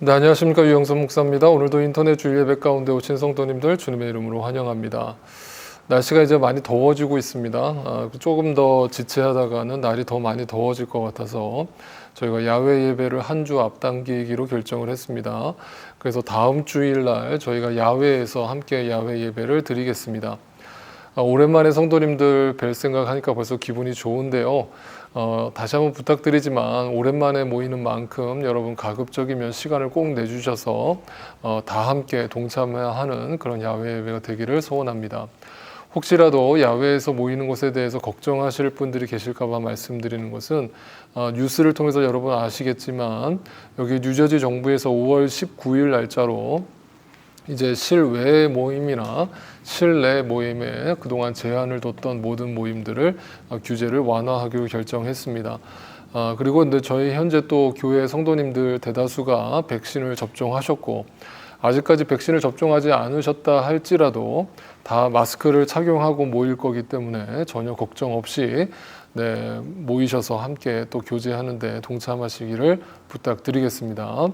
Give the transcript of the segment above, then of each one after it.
네, 안녕하십니까. 유영선 목사입니다. 오늘도 인터넷 주일 예배 가운데 오신 성도님들 주님의 이름으로 환영합니다. 날씨가 이제 많이 더워지고 있습니다. 조금 더 지체하다가는 날이 더 많이 더워질 것 같아서 저희가 야외 예배를 한 주 앞당기기로 결정을 했습니다. 그래서 다음 주일날 저희가 야외에서 함께 야외 예배를 드리겠습니다. 오랜만에 성도님들 뵐 생각하니까 벌써 기분이 좋은데요. 다시 한번 부탁드리지만 오랜만에 모이는 만큼 여러분 가급적이면 시간을 꼭 내주셔서 다 함께 동참하는 그런 야외 예배가 되기를 소원합니다. 혹시라도 야외에서 모이는 것에 대해서 걱정하실 분들이 계실까봐 말씀드리는 것은 뉴스를 통해서 여러분 아시겠지만 여기 뉴저지 정부에서 5월 19일 날짜로 이제 실외 모임이나 실내 모임에 그동안 제한을 뒀던 모든 모임들을 규제를 완화하기로 결정했습니다. 그리고 근데 저희 현재 또 교회 성도님들 대다수가 백신을 접종하셨고 아직까지 백신을 접종하지 않으셨다 할지라도 다 마스크를 착용하고 모일 거기 때문에 전혀 걱정 없이 모이셔서 함께 또 교제하는데 동참하시기를 부탁드리겠습니다.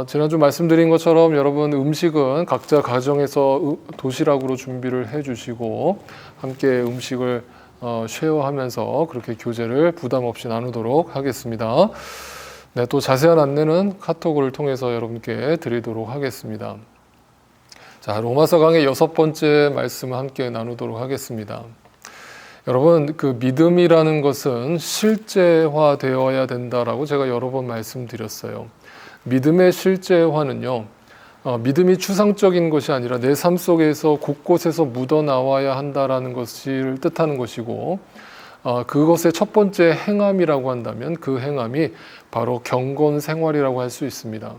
지난주 말씀드린 것처럼 여러분 음식은 각자 가정에서 도시락으로 준비를 해주시고 함께 음식을 쉐어하면서 그렇게 교제를 부담 없이 나누도록 하겠습니다. 네, 또 자세한 안내는 카톡을 통해서 여러분께 드리도록 하겠습니다. 자, 로마서 강의 6번째 말씀을 함께 나누도록 하겠습니다. 여러분, 그 믿음이라는 것은 실제화되어야 된다라고 제가 여러 번 말씀드렸어요. 믿음의 실제화는요, 믿음이 추상적인 것이 아니라 내 삶 속에서 곳곳에서 묻어나와야 한다라는 것을 뜻하는 것이고, 그것의 첫 번째 행함이라고 한다면 그 행함이 바로 경건 생활이라고 할 수 있습니다.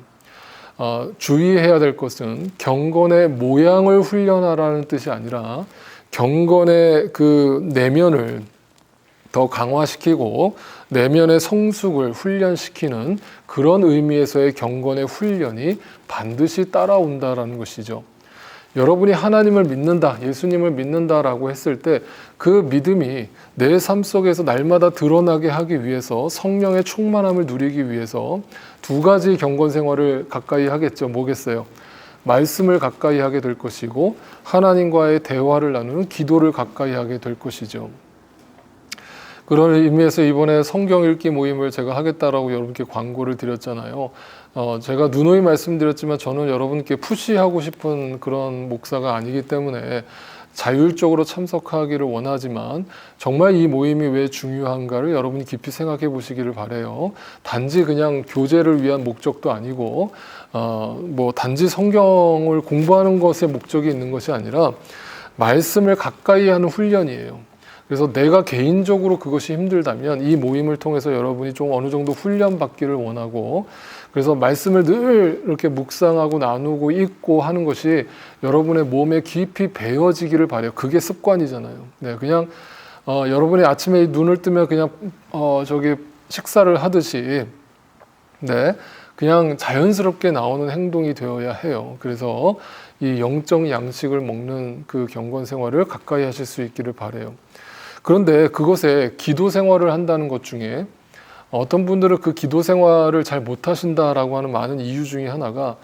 주의해야 될 것은 경건의 모양을 훈련하라는 뜻이 아니라 경건의 그 내면을 더 강화시키고 내면의 성숙을 훈련시키는 그런 의미에서의 경건의 훈련이 반드시 따라온다라는 것이죠. 여러분이 하나님을 믿는다, 예수님을 믿는다라고 했을 때 그 믿음이 내 삶 속에서 날마다 드러나게 하기 위해서 성령의 충만함을 누리기 위해서 두 가지 경건 생활을 가까이 하겠죠. 뭐겠어요? 말씀을 가까이 하게 될 것이고 하나님과의 대화를 나누는 기도를 가까이 하게 될 것이죠. 그런 의미에서 이번에 성경 읽기 모임을 제가 하겠다라고 여러분께 광고를 드렸잖아요. 제가 누누이 말씀드렸지만 저는 여러분께 푸시하고 싶은 그런 목사가 아니기 때문에 자율적으로 참석하기를 원하지만 정말 이 모임이 왜 중요한가를 여러분이 깊이 생각해 보시기를 바라요. 단지 그냥 교제를 위한 목적도 아니고 단지 성경을 공부하는 것에 목적이 있는 것이 아니라 말씀을 가까이 하는 훈련이에요. 그래서 내가 개인적으로 그것이 힘들다면 이 모임을 통해서 여러분이 좀 어느 정도 훈련받기를 원하고 그래서 말씀을 늘 이렇게 묵상하고 나누고 읽고 하는 것이 여러분의 몸에 깊이 배어지기를 바라요. 그게 습관이잖아요. 네, 그냥 여러분이 아침에 눈을 뜨면 그냥 식사를 하듯이 그냥 자연스럽게 나오는 행동이 되어야 해요. 그래서 이 영적 양식을 먹는 그 경건 생활을 가까이 하실 수 있기를 바라요. 그런데 그것에 기도 생활을 한다는 것 중에 어떤 분들은 그 기도 생활을 잘 못하신다라고 하는 많은 이유 중에 하나가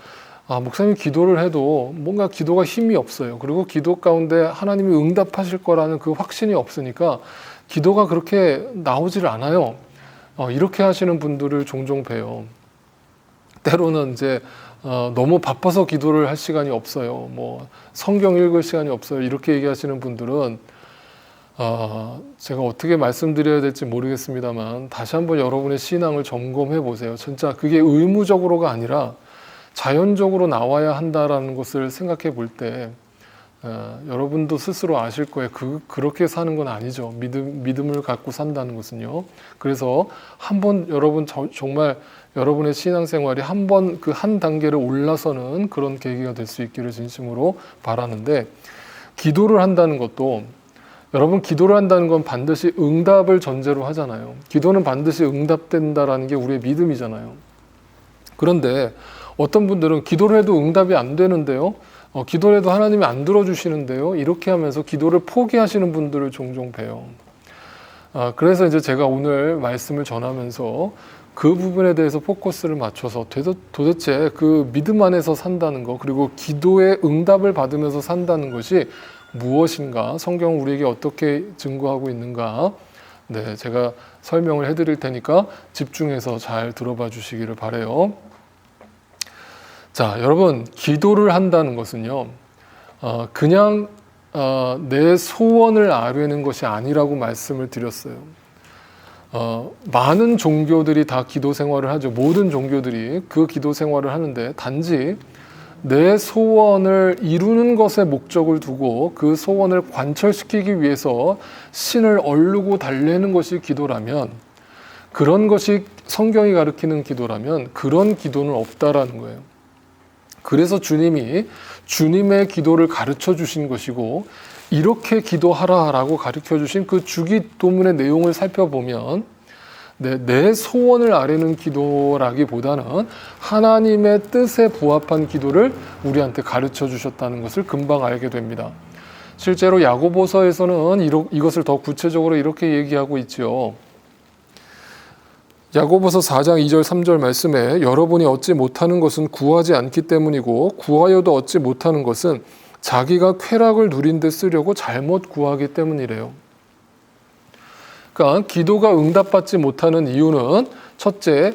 목사님 기도를 해도 뭔가 기도가 힘이 없어요. 그리고 기도 가운데 하나님이 응답하실 거라는 그 확신이 없으니까 기도가 그렇게 나오질 않아요. 이렇게 하시는 분들을 종종 봬요. 때로는 이제 너무 바빠서 기도를 할 시간이 없어요. 성경 읽을 시간이 없어요. 이렇게 얘기하시는 분들은 제가 어떻게 말씀드려야 될지 모르겠습니다만 다시 한번 여러분의 신앙을 점검해 보세요. 진짜 그게 의무적으로가 아니라 자연적으로 나와야 한다라는 것을 생각해 볼 때 여러분도 스스로 아실 거예요. 그렇게 사는 건 아니죠. 믿음을 갖고 산다는 것은요. 그래서 한번 여러분 정말 여러분의 신앙생활이 한번 그 한 단계를 올라서는 그런 계기가 될 수 있기를 진심으로 바라는데 기도를 한다는 것도 여러분 기도를 한다는 건 반드시 응답을 전제로 하잖아요. 기도는 반드시 응답된다라는 게 우리의 믿음이잖아요. 그런데 어떤 분들은 기도를 해도 응답이 안 되는데요. 기도를 해도 하나님이 안 들어주시는데요. 이렇게 하면서 기도를 포기하시는 분들을 종종 봬요. 그래서 이제 제가 오늘 말씀을 전하면서 그 부분에 대해서 포커스를 맞춰서 도대체 그 믿음 안에서 산다는 것, 그리고 기도의 응답을 받으면서 산다는 것이 무엇인가, 성경은 우리에게 어떻게 증거하고 있는가, 네, 제가 설명을 해드릴 테니까 집중해서 잘 들어봐 주시기를 바라요. 자, 여러분, 기도를 한다는 것은요, 그냥 내 소원을 아뢰는 것이 아니라고 말씀을 드렸어요. 많은 종교들이 다 기도 생활을 하죠. 모든 종교들이 그 기도 생활을 하는데, 단지 내 소원을 이루는 것에 목적을 두고 그 소원을 관철시키기 위해서 신을 얼르고 달래는 것이 기도라면, 그런 것이 성경이 가르치는 기도라면 그런 기도는 없다라는 거예요. 그래서 주님이 주님의 기도를 가르쳐 주신 것이고, 이렇게 기도하라라고 가르쳐 주신 그 주기도문의 내용을 살펴보면 내 소원을 아뢰는 기도라기보다는 하나님의 뜻에 부합한 기도를 우리한테 가르쳐 주셨다는 것을 금방 알게 됩니다. 실제로 야고보서에서는 이것을 더 구체적으로 이렇게 얘기하고 있죠. 야고보서 4장 2절 3절 말씀에 여러분이 얻지 못하는 것은 구하지 않기 때문이고 구하여도 얻지 못하는 것은 자기가 쾌락을 누린 데 쓰려고 잘못 구하기 때문이래요. 그러니까 기도가 응답받지 못하는 이유는 첫째,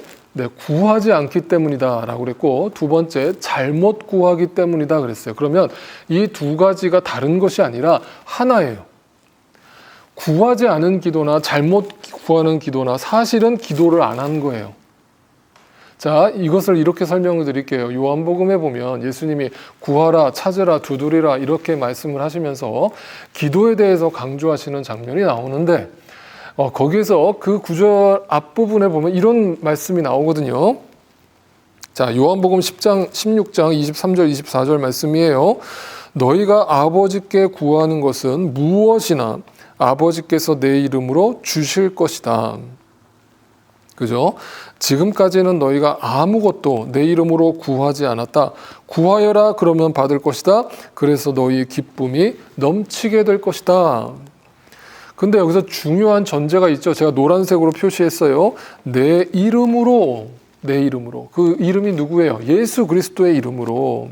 구하지 않기 때문이다 라고 그랬고, 두 번째, 잘못 구하기 때문이다 그랬어요. 그러면 이 두 가지가 다른 것이 아니라 하나예요. 구하지 않은 기도나 잘못 구하는 기도나 사실은 기도를 안 한 거예요. 자, 이것을 이렇게 설명을 드릴게요. 요한복음에 보면 예수님이 구하라, 찾으라, 두드리라 이렇게 말씀을 하시면서 기도에 대해서 강조하시는 장면이 나오는데, 거기에서 그 구절 앞부분에 보면 이런 말씀이 나오거든요. 자, 요한복음 10장, 16장 23절, 24절 말씀이에요. 너희가 아버지께 구하는 것은 무엇이나 아버지께서 내 이름으로 주실 것이다. 그죠? 지금까지는 너희가 아무것도 내 이름으로 구하지 않았다. 구하여라 그러면 받을 것이다. 그래서 너희의 기쁨이 넘치게 될 것이다. 근데 여기서 중요한 전제가 있죠. 제가 노란색으로 표시했어요. 내 이름으로. 그 이름이 누구예요? 예수 그리스도의 이름으로.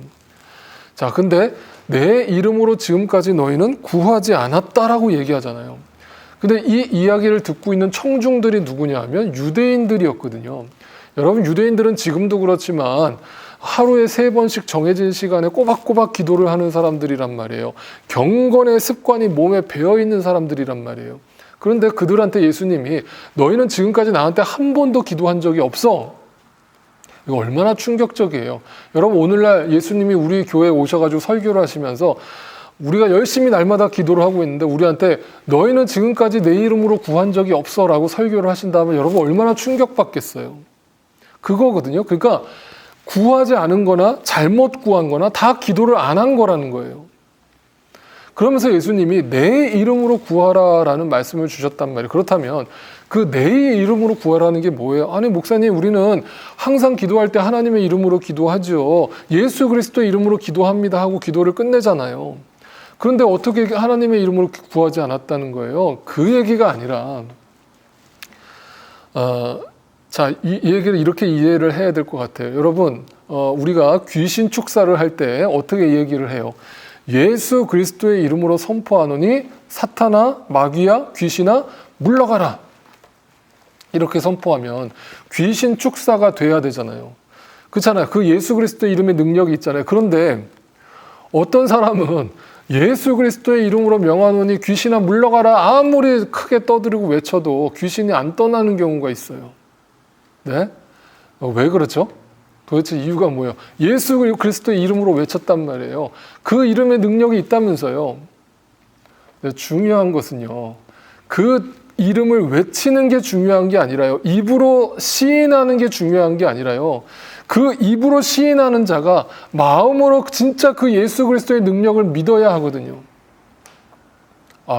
자, 근데 내 이름으로 지금까지 너희는 구하지 않았다라고 얘기하잖아요. 근데 이 이야기를 듣고 있는 청중들이 누구냐 하면 유대인들이었거든요. 여러분, 유대인들은 지금도 그렇지만 하루에 3번씩 정해진 시간에 꼬박꼬박 기도를 하는 사람들이란 말이에요. 경건의 습관이 몸에 배어있는 사람들이란 말이에요. 그런데 그들한테 예수님이 너희는 지금까지 나한테 한 번도 기도한 적이 없어. 이거 얼마나 충격적이에요. 여러분, 오늘날 예수님이 우리 교회에 오셔가지고 설교를 하시면서 우리가 열심히 날마다 기도를 하고 있는데 우리한테 너희는 지금까지 내 이름으로 구한 적이 없어 라고 설교를 하신다면 여러분 얼마나 충격받겠어요. 그거거든요. 그러니까 구하지 않은 거나 잘못 구한 거나 다 기도를 안 한 거라는 거예요. 그러면서 예수님이 내 이름으로 구하라라는 말씀을 주셨단 말이에요. 그렇다면 그 내 이름으로 구하라는 게 뭐예요? 아니, 목사님, 우리는 항상 기도할 때 하나님의 이름으로 기도하죠. 예수 그리스도의 이름으로 기도합니다 하고 기도를 끝내잖아요. 그런데 어떻게 하나님의 이름으로 구하지 않았다는 거예요? 그 얘기가 아니라 자, 이 얘기를 이렇게 이해를 해야 될 것 같아요. 여러분, 우리가 귀신 축사를 할 때 어떻게 얘기를 해요? 예수 그리스도의 이름으로 선포하노니 사탄아, 마귀야, 귀신아 물러가라. 이렇게 선포하면 귀신 축사가 돼야 되잖아요. 그렇잖아요. 그 예수 그리스도의 이름의 능력이 있잖아요. 그런데 어떤 사람은 예수 그리스도의 이름으로 명하노니 귀신아 물러가라 아무리 크게 떠들고 외쳐도 귀신이 안 떠나는 경우가 있어요. 네? 왜 그렇죠? 도대체 이유가 뭐예요? 예수 그리스도의 이름으로 외쳤단 말이에요. 그 이름의 능력이 있다면서요. 네, 중요한 것은요. 그 이름을 외치는 게 중요한 게 아니라요. 입으로 시인하는 게 중요한 게 아니라요. 그 입으로 시인하는 자가 마음으로 진짜 그 예수 그리스도의 능력을 믿어야 하거든요.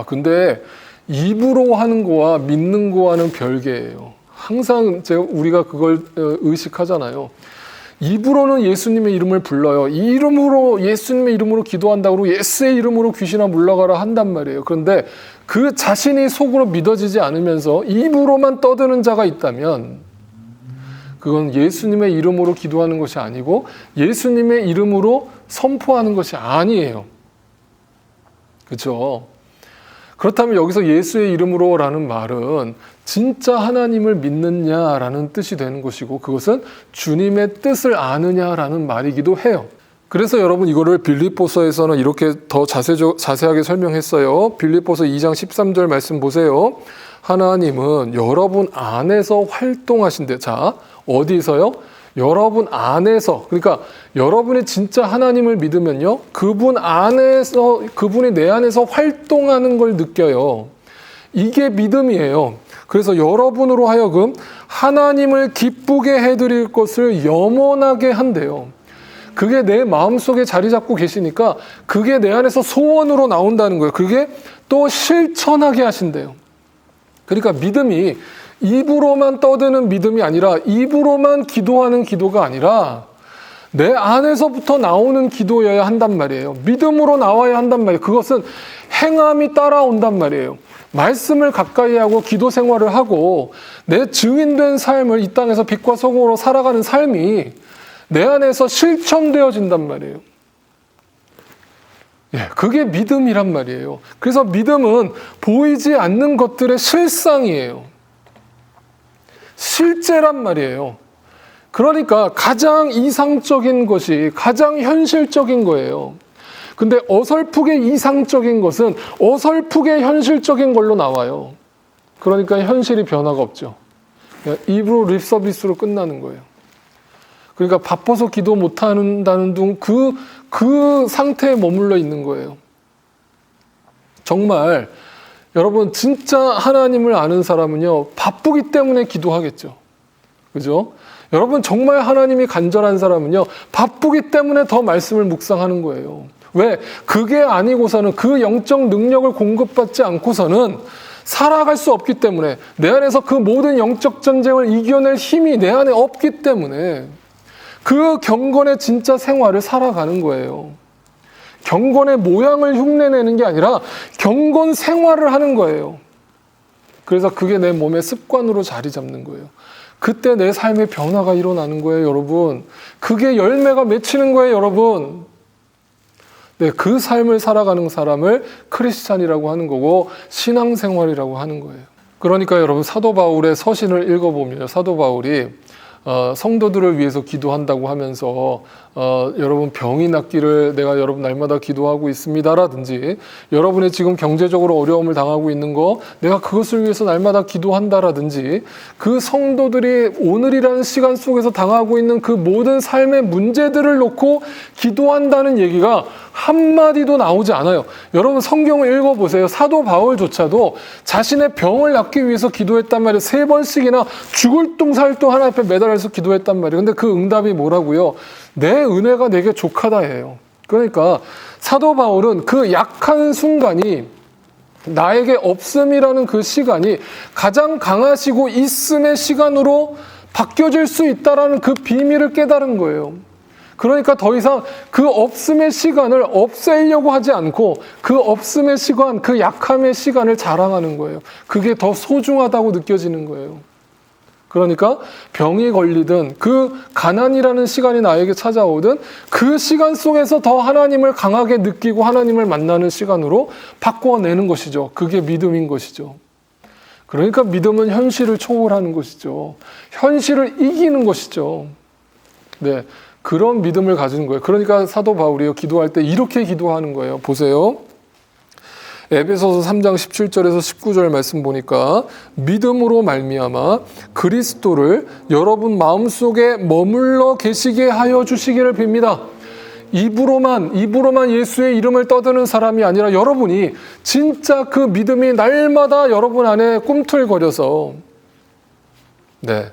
근데 입으로 하는 거와 믿는 거와는 별개예요. 항상 우리가 그걸 의식하잖아요. 입으로는 예수님의 이름을 불러요. 이 이름으로 예수님의 이름으로 기도한다고 예수의 이름으로 귀신아 물러가라 한단 말이에요. 그런데 그 자신이 속으로 믿어지지 않으면서 입으로만 떠드는 자가 있다면 그건 예수님의 이름으로 기도하는 것이 아니고 예수님의 이름으로 선포하는 것이 아니에요. 그렇죠? 그렇다면 여기서 예수의 이름으로라는 말은 진짜 하나님을 믿느냐라는 뜻이 되는 것이고 그것은 주님의 뜻을 아느냐라는 말이기도 해요. 그래서 여러분 이거를 빌립보서에서는 이렇게 더 자세하게 설명했어요. 빌립보서 2장 13절 말씀 보세요. 하나님은 여러분 안에서 활동하신대. 자, 어디서요? 여러분 안에서. 그러니까 여러분이 진짜 하나님을 믿으면요, 그분이 내 안에서 활동하는 걸 느껴요. 이게 믿음이에요. 그래서 여러분으로 하여금 하나님을 기쁘게 해드릴 것을 염원하게 한대요. 그게 내 마음속에 자리 잡고 계시니까 그게 내 안에서 소원으로 나온다는 거예요. 그게 또 실천하게 하신대요. 그러니까 믿음이 입으로만 떠드는 믿음이 아니라 입으로만 기도하는 기도가 아니라 내 안에서부터 나오는 기도여야 한단 말이에요. 믿음으로 나와야 한단 말이에요. 그것은 행함이 따라온단 말이에요. 말씀을 가까이 하고 기도 생활을 하고 내 증인된 삶을 이 땅에서 빛과 소금으로 살아가는 삶이 내 안에서 실천되어진단 말이에요. 예, 그게 믿음이란 말이에요. 그래서 믿음은 보이지 않는 것들의 실상이에요. 실제란 말이에요. 그러니까 가장 이상적인 것이 가장 현실적인 거예요. 근데 어설프게 이상적인 것은 어설프게 현실적인 걸로 나와요. 그러니까 현실이 변화가 없죠. 입으로 립 서비스로 끝나는 거예요. 그러니까 바빠서 기도 못한다는 둥 그 상태에 머물러 있는 거예요. 정말 여러분 진짜 하나님을 아는 사람은요, 바쁘기 때문에 기도하겠죠. 그죠? 여러분 정말 하나님이 간절한 사람은요, 바쁘기 때문에 더 말씀을 묵상하는 거예요. 왜? 그게 아니고서는 그 영적 능력을 공급받지 않고서는 살아갈 수 없기 때문에, 내 안에서 그 모든 영적 전쟁을 이겨낼 힘이 내 안에 없기 때문에 그 경건의 진짜 생활을 살아가는 거예요. 경건의 모양을 흉내내는 게 아니라 경건 생활을 하는 거예요. 그래서 그게 내 몸의 습관으로 자리 잡는 거예요. 그때 내 삶의 변화가 일어나는 거예요, 여러분. 그게 열매가 맺히는 거예요, 여러분. 네, 그 삶을 살아가는 사람을 크리스찬이라고 하는 거고 신앙생활이라고 하는 거예요. 그러니까 여러분 사도 바울의 서신을 읽어보면 사도 바울이 성도들을 위해서 기도한다고 하면서 여러분 병이 낫기를 내가 여러분 날마다 기도하고 있습니다라든지, 여러분이 지금 경제적으로 어려움을 당하고 있는 거 내가 그것을 위해서 날마다 기도한다라든지, 그 성도들이 오늘이라는 시간 속에서 당하고 있는 그 모든 삶의 문제들을 놓고 기도한다는 얘기가 한마디도 나오지 않아요. 여러분 성경을 읽어보세요. 사도 바울조차도 자신의 병을 낫기 위해서 기도했단 말이에요. 3번씩이나 죽을 둥살도 하나님 앞에 매달려서 기도했단 말이에요. 근데 그 응답이 뭐라고요? 내 은혜가 내게 족하다예요. 그러니까 사도 바울은 그 약한 순간이, 나에게 없음이라는 그 시간이 가장 강하시고 있음의 시간으로 바뀌어질 수 있다라는 그 비밀을 깨달은 거예요. 그러니까 더 이상 그 없음의 시간을 없애려고 하지 않고 그 없음의 시간, 그 약함의 시간을 자랑하는 거예요. 그게 더 소중하다고 느껴지는 거예요. 그러니까 병이 걸리든 그 가난이라는 시간이 나에게 찾아오든 그 시간 속에서 더 하나님을 강하게 느끼고 하나님을 만나는 시간으로 바꿔내는 것이죠. 그게 믿음인 것이죠. 그러니까 믿음은 현실을 초월하는 것이죠. 현실을 이기는 것이죠. 네, 그런 믿음을 가지는 거예요. 그러니까 사도 바울이요, 기도할 때 이렇게 기도하는 거예요. 보세요. 에베소서 3장 17절에서 19절 말씀 보니까 믿음으로 말미암아 그리스도를 여러분 마음속에 머물러 계시게 하여 주시기를 빕니다. 입으로만 예수의 이름을 떠드는 사람이 아니라 여러분이 진짜 그 믿음이 날마다 여러분 안에 꿈틀거려서, 네,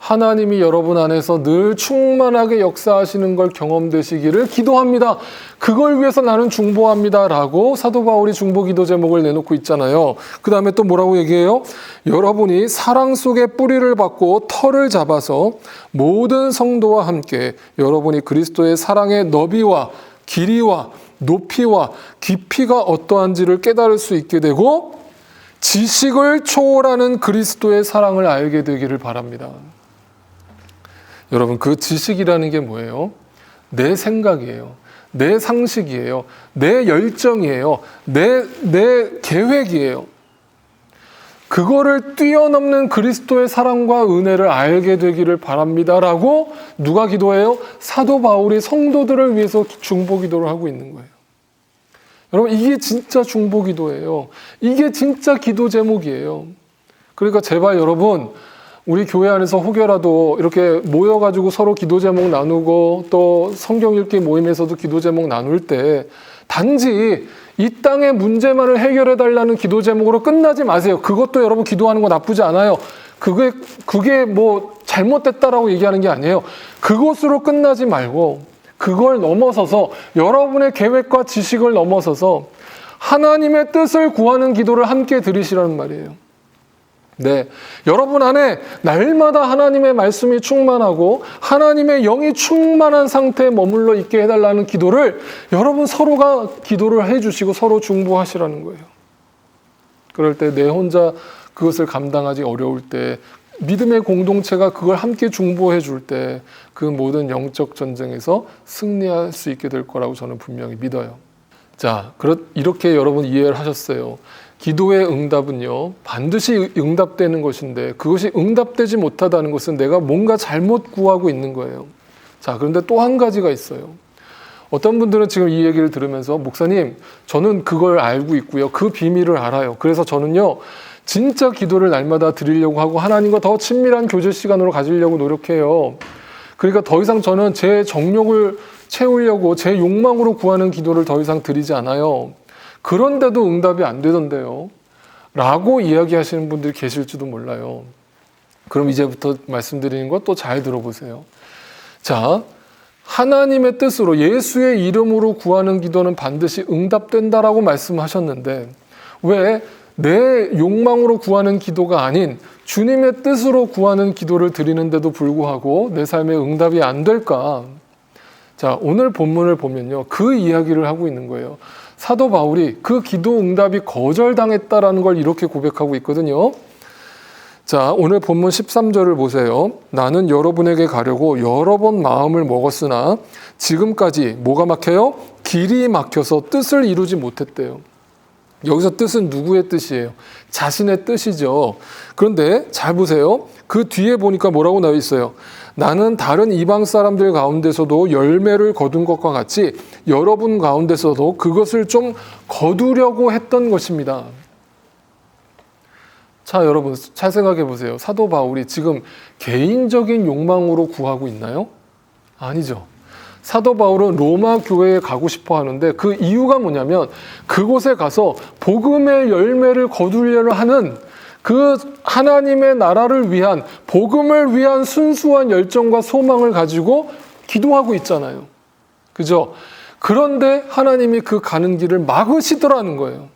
하나님이 여러분 안에서 늘 충만하게 역사하시는 걸 경험되시기를 기도합니다. 그걸 위해서 나는 중보합니다. 라고 사도 바울이 중보 기도 제목을 내놓고 있잖아요. 그 다음에 또 뭐라고 얘기해요? 여러분이 사랑 속에 뿌리를 받고 털을 잡아서 모든 성도와 함께 여러분이 그리스도의 사랑의 너비와 길이와 높이와 깊이가 어떠한지를 깨달을 수 있게 되고 지식을 초월하는 그리스도의 사랑을 알게 되기를 바랍니다. 여러분, 그 지식이라는 게 뭐예요? 내 생각이에요. 내 상식이에요. 내 열정이에요. 내 계획이에요. 그거를 뛰어넘는 그리스도의 사랑과 은혜를 알게 되기를 바랍니다라고 누가 기도해요? 사도 바울이 성도들을 위해서 중보 기도를 하고 있는 거예요. 여러분, 이게 진짜 중보 기도예요. 이게 진짜 기도 제목이에요. 그러니까 제발 여러분, 우리 교회 안에서 혹여라도 이렇게 모여가지고 서로 기도 제목 나누고 또 성경 읽기 모임에서도 기도 제목 나눌 때 단지 이 땅의 문제만을 해결해 달라는 기도 제목으로 끝나지 마세요. 그것도 여러분 기도하는 거 나쁘지 않아요. 그게 뭐 잘못됐다라고 얘기하는 게 아니에요. 그것으로 끝나지 말고 그걸 넘어서서 여러분의 계획과 지식을 넘어서서 하나님의 뜻을 구하는 기도를 함께 드리시라는 말이에요. 네, 여러분 안에 날마다 하나님의 말씀이 충만하고 하나님의 영이 충만한 상태에 머물러 있게 해달라는 기도를 여러분 서로가 기도를 해주시고 서로 중보하시라는 거예요. 그럴 때 내 혼자 그것을 감당하기 어려울 때 믿음의 공동체가 그걸 함께 중보해 줄 때 그 모든 영적 전쟁에서 승리할 수 있게 될 거라고 저는 분명히 믿어요. 자, 이렇게 여러분 이해를 하셨어요. 기도의 응답은요, 반드시 응답되는 것인데 그것이 응답되지 못하다는 것은 내가 뭔가 잘못 구하고 있는 거예요. 자, 그런데 또 한 가지가 있어요. 어떤 분들은 지금 이 얘기를 들으면서 목사님, 저는 그걸 알고 있고요. 그 비밀을 알아요. 그래서 저는요, 진짜 기도를 날마다 드리려고 하고 하나님과 더 친밀한 교제 시간으로 가지려고 노력해요. 그러니까 더 이상 저는 제 정욕을 채우려고 제 욕망으로 구하는 기도를 더 이상 드리지 않아요. 그런데도 응답이 안 되던데요. 라고 이야기하시는 분들이 계실지도 몰라요. 그럼 이제부터 말씀드리는 것 또 잘 들어보세요. 자, 하나님의 뜻으로 예수의 이름으로 구하는 기도는 반드시 응답된다라고 말씀하셨는데 왜 내 욕망으로 구하는 기도가 아닌 주님의 뜻으로 구하는 기도를 드리는데도 불구하고 내 삶에 응답이 안 될까? 자, 오늘 본문을 보면요, 그 이야기를 하고 있는 거예요. 사도 바울이 그 기도 응답이 거절당했다라는 걸 이렇게 고백하고 있거든요. 자, 오늘 본문 13절을 보세요. 나는 여러분에게 가려고 여러 번 마음을 먹었으나 지금까지 뭐가 막혀요? 길이 막혀서 뜻을 이루지 못했대요. 여기서 뜻은 누구의 뜻이에요? 자신의 뜻이죠. 그런데 잘 보세요. 그 뒤에 보니까 뭐라고 나와 있어요? 나는 다른 이방 사람들 가운데서도 열매를 거둔 것과 같이 여러분 가운데서도 그것을 좀 거두려고 했던 것입니다. 자, 여러분 잘 생각해 보세요. 사도 바울이 지금 개인적인 욕망으로 구하고 있나요? 아니죠. 사도 바울은 로마 교회에 가고 싶어 하는데 그 이유가 뭐냐면 그곳에 가서 복음의 열매를 거두려고 하는 그 하나님의 나라를 위한 복음을 위한 순수한 열정과 소망을 가지고 기도하고 있잖아요. 그죠? 그런데 하나님이 그 가는 길을 막으시더라는 거예요.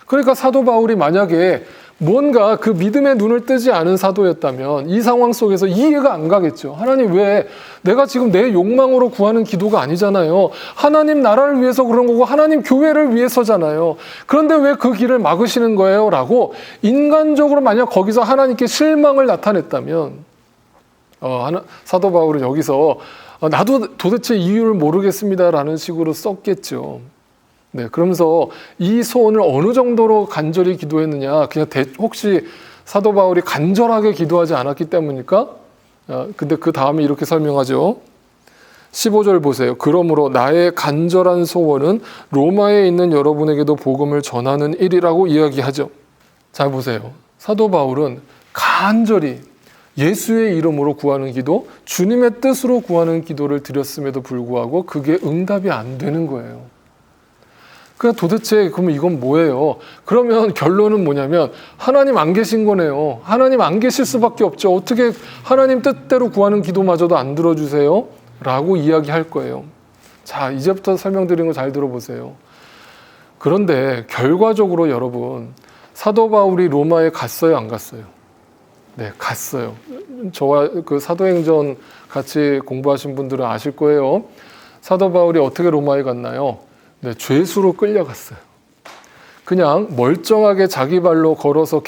그러니까 사도 바울이 만약에 뭔가 그 믿음의 눈을 뜨지 않은 사도였다면 이 상황 속에서 이해가 안 가겠죠. 하나님 왜 내가 지금 내 욕망으로 구하는 기도가 아니잖아요. 하나님 나라를 위해서 그런 거고 하나님 교회를 위해서잖아요. 그런데 왜 그 길을 막으시는 거예요? 라고 인간적으로 만약 거기서 하나님께 실망을 나타냈다면 사도 바울은 여기서 나도 도대체 이유를 모르겠습니다라는 식으로 썼겠죠. 네, 그러면서 이 소원을 어느 정도로 간절히 기도했느냐, 그냥 혹시 사도 바울이 간절하게 기도하지 않았기 때문입니까? 근데 그 다음에 이렇게 설명하죠. 15절 보세요. 그러므로 나의 간절한 소원은 로마에 있는 여러분에게도 복음을 전하는 일이라고 이야기하죠. 잘 보세요. 사도 바울은 간절히 예수의 이름으로 구하는 기도, 주님의 뜻으로 구하는 기도를 드렸음에도 불구하고 그게 응답이 안 되는 거예요. 그러니까 도대체 그러면 이건 뭐예요? 그러면 결론은 뭐냐면 하나님 안 계신 거네요. 하나님 안 계실 수밖에 없죠. 어떻게 하나님 뜻대로 구하는 기도마저도 안 들어주세요? 라고 이야기할 거예요. 자, 이제부터 설명드린 거 잘 들어보세요. 그런데 결과적으로 여러분, 사도 바울이 로마에 갔어요, 안 갔어요? 네, 갔어요. 저와 그 사도행전 같이 공부하신 분들은 아실 거예요. 사도 바울이 어떻게 로마에 갔나요? 네, 죄수로 끌려갔어요. 그냥 멀쩡하게 자기 발로 걸어서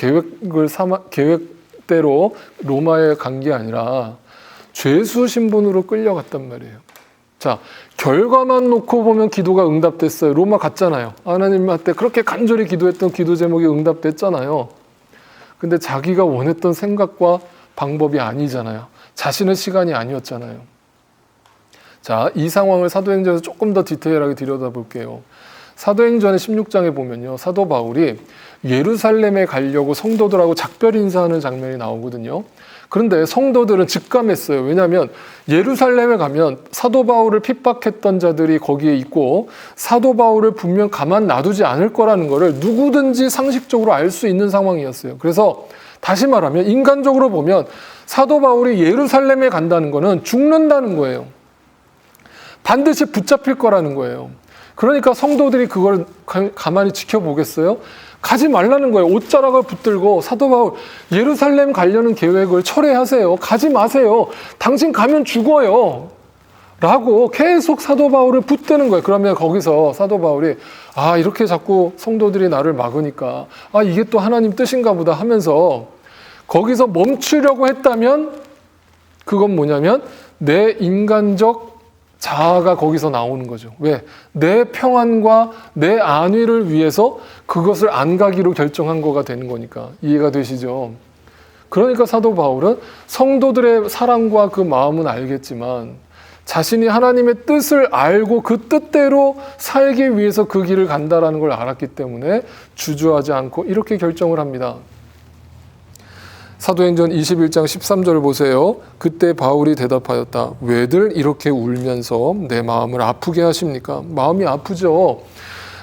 계획대로 로마에 간 게 아니라 죄수 신분으로 끌려갔단 말이에요. 자, 결과만 놓고 보면 기도가 응답됐어요. 로마 갔잖아요. 하나님한테 그렇게 간절히 기도했던 기도 제목이 응답됐잖아요. 근데 자기가 원했던 생각과 방법이 아니잖아요. 자신의 시간이 아니었잖아요. 자, 이 상황을 사도행전에서 조금 더 디테일하게 들여다볼게요. 사도행전의 16장에 보면요, 사도 바울이 예루살렘에 가려고 성도들하고 작별 인사하는 장면이 나오거든요. 그런데 성도들은 직감했어요. 왜냐하면 예루살렘에 가면 사도 바울을 핍박했던 자들이 거기에 있고 사도 바울을 분명 가만 놔두지 않을 거라는 것을 누구든지 상식적으로 알 수 있는 상황이었어요. 그래서 다시 말하면 인간적으로 보면 사도 바울이 예루살렘에 간다는 것은 죽는다는 거예요. 반드시 붙잡힐 거라는 거예요. 그러니까 성도들이 그걸 가만히 지켜보겠어요? 가지 말라는 거예요. 옷자락을 붙들고 사도 바울 예루살렘 가려는 계획을 철회하세요. 가지 마세요. 당신 가면 죽어요. 라고 계속 사도 바울을 붙드는 거예요. 그러면 거기서 사도 바울이 이렇게 자꾸 성도들이 나를 막으니까 이게 또 하나님 뜻인가 보다 하면서 거기서 멈추려고 했다면 그건 뭐냐면 내 인간적 자아가 거기서 나오는 거죠. 왜? 내 평안과 내 안위를 위해서 그것을 안 가기로 결정한 거가 되는 거니까. 이해가 되시죠? 그러니까 사도 바울은 성도들의 사랑과 그 마음은 알겠지만 자신이 하나님의 뜻을 알고 그 뜻대로 살기 위해서 그 길을 간다라는 걸 알았기 때문에 주저하지 않고 이렇게 결정을 합니다. 사도행전 21장 13절을 보세요. 그때 바울이 대답하였다. 왜들 이렇게 울면서 내 마음을 아프게 하십니까? 마음이 아프죠.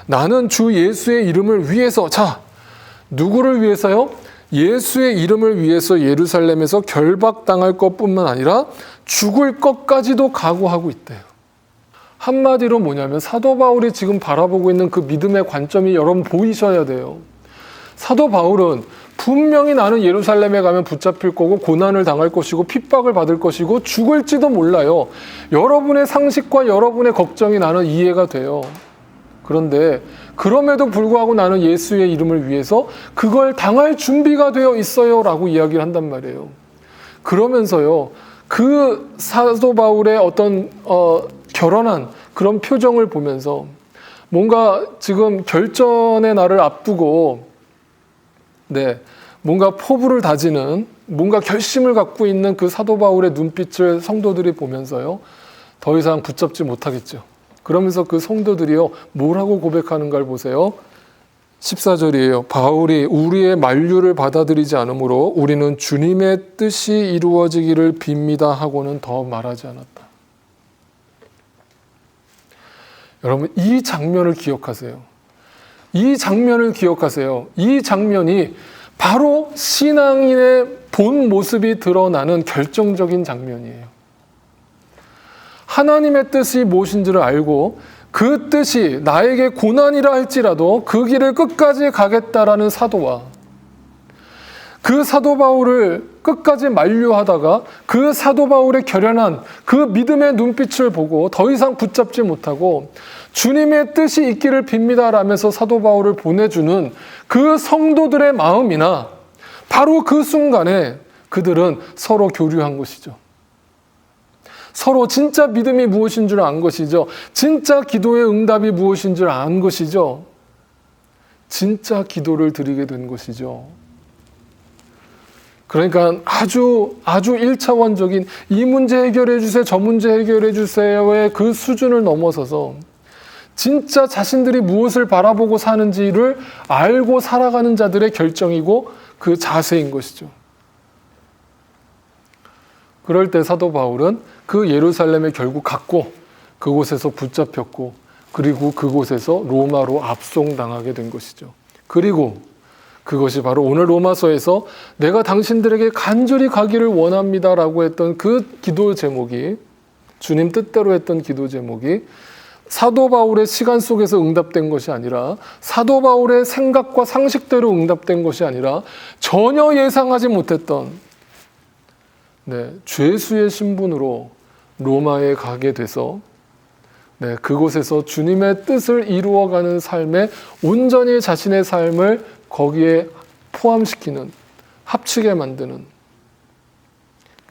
나는 주 예수의 이름을 위해서, 자, 누구를 위해서요? 예수의 이름을 위해서 예루살렘에서 결박당할 것뿐만 아니라 죽을 것까지도 각오하고 있대요. 한마디로 뭐냐면 사도 바울이 지금 바라보고 있는 그 믿음의 관점이 여러분 보이셔야 돼요. 사도 바울은 분명히 나는 예루살렘에 가면 붙잡힐 거고 고난을 당할 것이고 핍박을 받을 것이고 죽을지도 몰라요. 여러분의 상식과 여러분의 걱정이 나는 이해가 돼요. 그런데 그럼에도 불구하고 나는 예수의 이름을 위해서 그걸 당할 준비가 되어 있어요 라고 이야기를 한단 말이에요. 그러면서요, 그 사도 바울의 어떤 결연한 그런 표정을 보면서 뭔가 지금 결전의 날을 앞두고 뭔가 포부를 다지는 뭔가 결심을 갖고 있는 그 사도 바울의 눈빛을 성도들이 보면서요, 더 이상 붙잡지 못하겠죠. 그러면서 그 성도들이요, 뭐라고 고백하는가를 보세요. 14절이에요. 바울이 우리의 만류를 받아들이지 않으므로 우리는 주님의 뜻이 이루어지기를 빕니다 하고는 더 말하지 않았다. 여러분, 이 장면을 기억하세요. 이 장면을 기억하세요. 이 장면이 바로 신앙인의 본 모습이 드러나는 결정적인 장면이에요. 하나님의 뜻이 무엇인지를 알고 그 뜻이 나에게 고난이라 할지라도 그 길을 끝까지 가겠다라는 사도와 그 사도 바울을 끝까지 만류하다가 그 사도 바울의 결연한 그 믿음의 눈빛을 보고 더 이상 붙잡지 못하고 주님의 뜻이 있기를 빕니다 라면서 사도 바울을 보내주는 그 성도들의 마음이나 바로 그 순간에 그들은 서로 교류한 것이죠. 서로 진짜 믿음이 무엇인 줄 안 것이죠. 진짜 기도의 응답이 무엇인 줄 안 것이죠. 진짜 기도를 드리게 된 것이죠. 그러니까 아주 1차원적인 이 문제 해결해 주세요, 저 문제 해결해 주세요의 그 수준을 넘어서서 진짜 자신들이 무엇을 바라보고 사는지를 알고 살아가는 자들의 결정이고 그 자세인 것이죠. 그럴 때 사도 바울은 그 예루살렘에 결국 갔고 그곳에서 붙잡혔고 그리고 그곳에서 로마로 압송당하게 된 것이죠. 그리고 그것이 바로 오늘 로마서에서 내가 당신들에게 간절히 가기를 원합니다라고 했던 그 기도 제목이, 주님 뜻대로 했던 기도 제목이 사도 바울의 시간 속에서 응답된 것이 아니라, 사도 바울의 생각과 상식대로 응답된 것이 아니라 전혀 예상하지 못했던 죄수의 신분으로 로마에 가게 돼서 그곳에서 주님의 뜻을 이루어가는 삶에 온전히 자신의 삶을 거기에 포함시키는, 합치게 만드는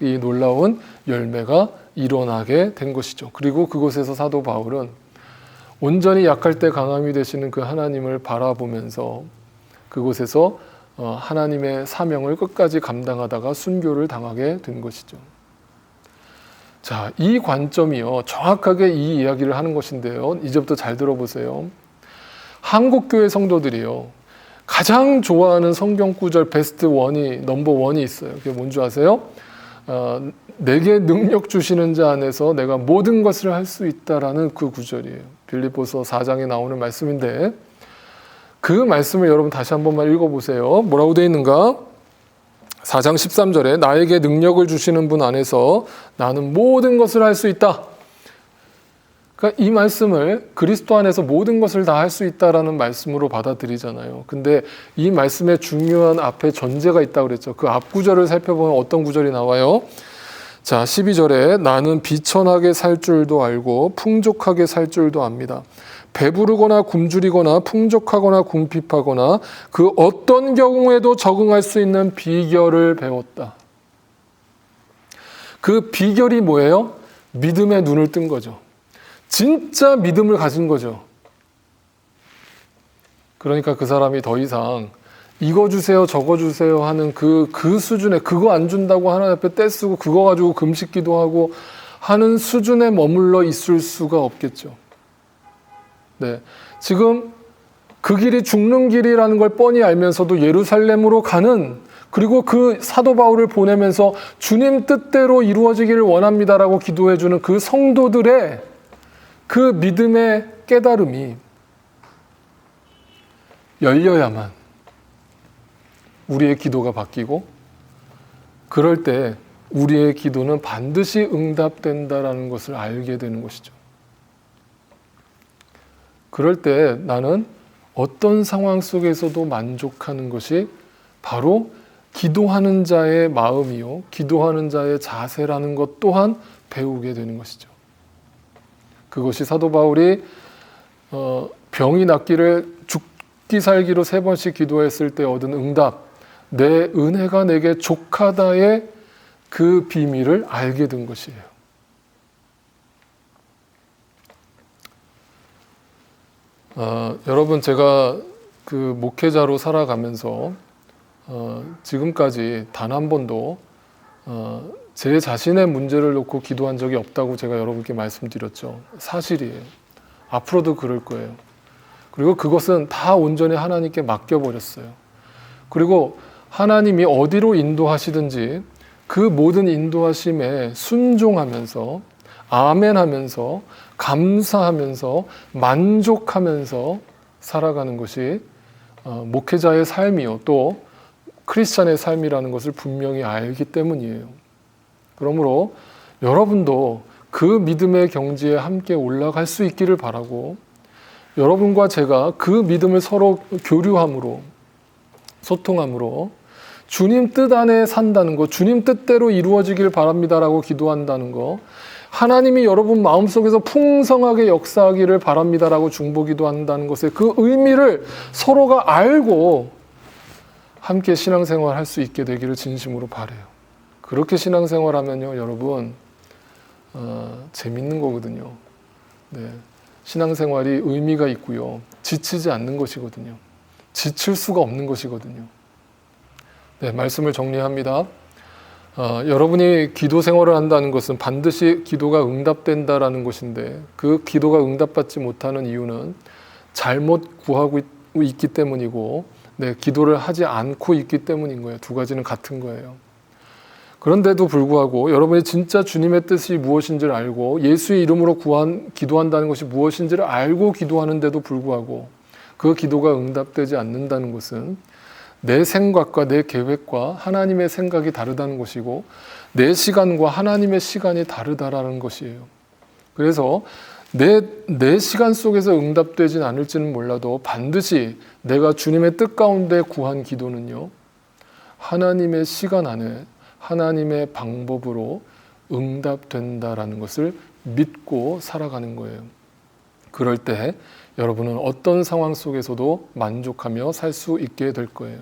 이 놀라운 열매가 일어나게 된 것이죠. 그리고 그곳에서 사도 바울은 온전히 약할 때 강함이 되시는 그 하나님을 바라보면서 그곳에서 하나님의 사명을 끝까지 감당하다가 순교를 당하게 된 것이죠. 자, 이 관점이요, 정확하게 이 이야기를 하는 것인데요. 이제부터 잘 들어보세요. 한국교회 성도들이요, 가장 좋아하는 성경 구절 베스트 원이, 넘버 원이 있어요. 그게 뭔지 아세요? 내게 능력 주시는 자 안에서 내가 모든 것을 할 수 있다라는 그 구절이에요. 빌립보서 4장에 나오는 말씀인데, 그 말씀을 여러분 다시 한 번만 읽어보세요. 뭐라고 되어 있는가? 4장 13절에 나에게 능력을 주시는 분 안에서 나는 모든 것을 할 수 있다. 그러니까 이 말씀을 그리스도 안에서 모든 것을 다 할 수 있다라는 말씀으로 받아들이잖아요. 근데 이 말씀에 중요한 앞에 전제가 있다고 그랬죠. 그 앞 구절을 살펴보면 어떤 구절이 나와요? 자, 12절에 나는 비천하게 살 줄도 알고 풍족하게 살 줄도 압니다. 배부르거나 굶주리거나 풍족하거나 궁핍하거나 그 어떤 경우에도 적응할 수 있는 비결을 배웠다. 그 비결이 뭐예요? 믿음의 눈을 뜬 거죠. 진짜 믿음을 가진 거죠. 그러니까 그 사람이 더 이상 이거 주세요 저거 주세요 하는 그 수준에, 그거 안 준다고 하나님 앞에 떼쓰고 그거 가지고 금식기도 하고 하는 수준에 머물러 있을 수가 없겠죠. 지금 그 길이 죽는 길이라는 걸 뻔히 알면서도 예루살렘으로 가는, 그리고 그 사도 바울을 보내면서 주님 뜻대로 이루어지기를 원합니다라고 기도해주는 그 성도들의 그 믿음의 깨달음이 열려야만 우리의 기도가 바뀌고, 그럴 때 우리의 기도는 반드시 응답된다라는 것을 알게 되는 것이죠. 그럴 때 나는 어떤 상황 속에서도 만족하는 것이 바로 기도하는 자의 마음이요, 기도하는 자의 자세라는 것 또한 배우게 되는 것이죠. 그것이 사도 바울이 병이 낫기를 죽기 살기로 3번씩 기도했을 때 얻은 응답, 내 은혜가 내게 족하다의 그 비밀을 알게 된 것이에요. 여러분, 제가 그 목회자로 살아가면서 지금까지 단 한 번도 제 자신의 문제를 놓고 기도한 적이 없다고 제가 여러분께 말씀드렸죠. 사실이에요. 앞으로도 그럴 거예요. 그리고 그것은 다 온전히 하나님께 맡겨버렸어요. 그리고 하나님이 어디로 인도하시든지 그 모든 인도하심에 순종하면서 아멘하면서 감사하면서 만족하면서 살아가는 것이 목회자의 삶이요, 또 크리스찬의 삶이라는 것을 분명히 알기 때문이에요. 그러므로 여러분도 그 믿음의 경지에 함께 올라갈 수 있기를 바라고, 여러분과 제가 그 믿음을 서로 교류함으로, 소통함으로 주님 뜻 안에 산다는 것, 주님 뜻대로 이루어지길 바랍니다라고 기도한다는 것, 하나님이 여러분 마음속에서 풍성하게 역사하기를 바랍니다라고 중보기도 한다는 것의 그 의미를 서로가 알고 함께 신앙생활 할 수 있게 되기를 진심으로 바라요. 그렇게 신앙생활하면요, 여러분 재밌는 거거든요. 신앙생활이 의미가 있고요, 지치지 않는 것이거든요. 지칠 수가 없는 것이거든요. 말씀을 정리합니다. 여러분이 기도 생활을 한다는 것은 반드시 기도가 응답된다라는 것인데, 그 기도가 응답받지 못하는 이유는 잘못 구하고 있기 때문이고, 기도를 하지 않고 있기 때문인 거예요. 두 가지는 같은 거예요. 그런데도 불구하고 여러분이 진짜 주님의 뜻이 무엇인지를 알고 예수의 이름으로 기도한다는 것이 무엇인지를 알고 기도하는데도 불구하고 그 기도가 응답되지 않는다는 것은 내 생각과 내 계획과 하나님의 생각이 다르다는 것이고 내 시간과 하나님의 시간이 다르다라는 것이에요. 그래서 내 시간 속에서 응답되진 않을지는 몰라도 반드시 내가 주님의 뜻 가운데 구한 기도는요, 하나님의 시간 안에 하나님의 방법으로 응답된다라는 것을 믿고 살아가는 거예요. 그럴 때 여러분은 어떤 상황 속에서도 만족하며 살 수 있게 될 거예요.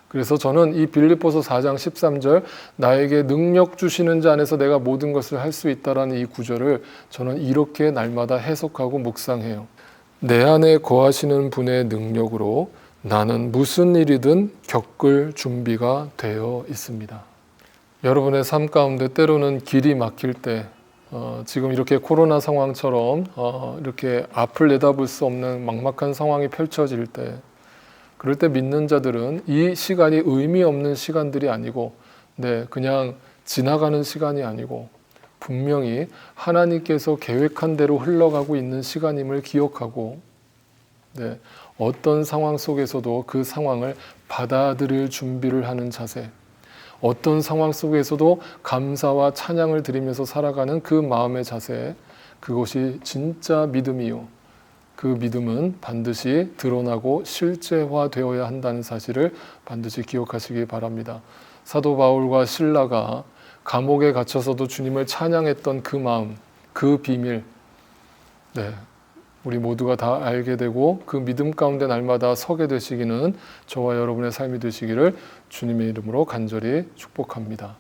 그래서 저는 이 빌립보서 4장 13절 나에게 능력 주시는 자 안에서 내가 모든 것을 할 수 있다라는 이 구절을 저는 이렇게 날마다 해석하고 묵상해요. 내 안에 거하시는 분의 능력으로 나는 무슨 일이든 겪을 준비가 되어 있습니다. 여러분의 삶 가운데 때로는 길이 막힐 때 지금 이렇게 코로나 상황처럼 이렇게 앞을 내다볼 수 없는 막막한 상황이 펼쳐질 때 그럴 때 믿는 자들은 이 시간이 의미 없는 시간들이 아니고 그냥 지나가는 시간이 아니고 분명히 하나님께서 계획한 대로 흘러가고 있는 시간임을 기억하고 어떤 상황 속에서도 그 상황을 받아들일 준비를 하는 자세, 어떤 상황 속에서도 감사와 찬양을 드리면서 살아가는 그 마음의 자세, 그것이 진짜 믿음이요. 그 믿음은 반드시 드러나고 실제화되어야 한다는 사실을 반드시 기억하시기 바랍니다. 사도 바울과 실라가 감옥에 갇혀서도 주님을 찬양했던 그 마음, 그 비밀, 우리 모두가 다 알게 되고 그 믿음 가운데 날마다 서게 되시기는 저와 여러분의 삶이 되시기를 주님의 이름으로 간절히 축복합니다.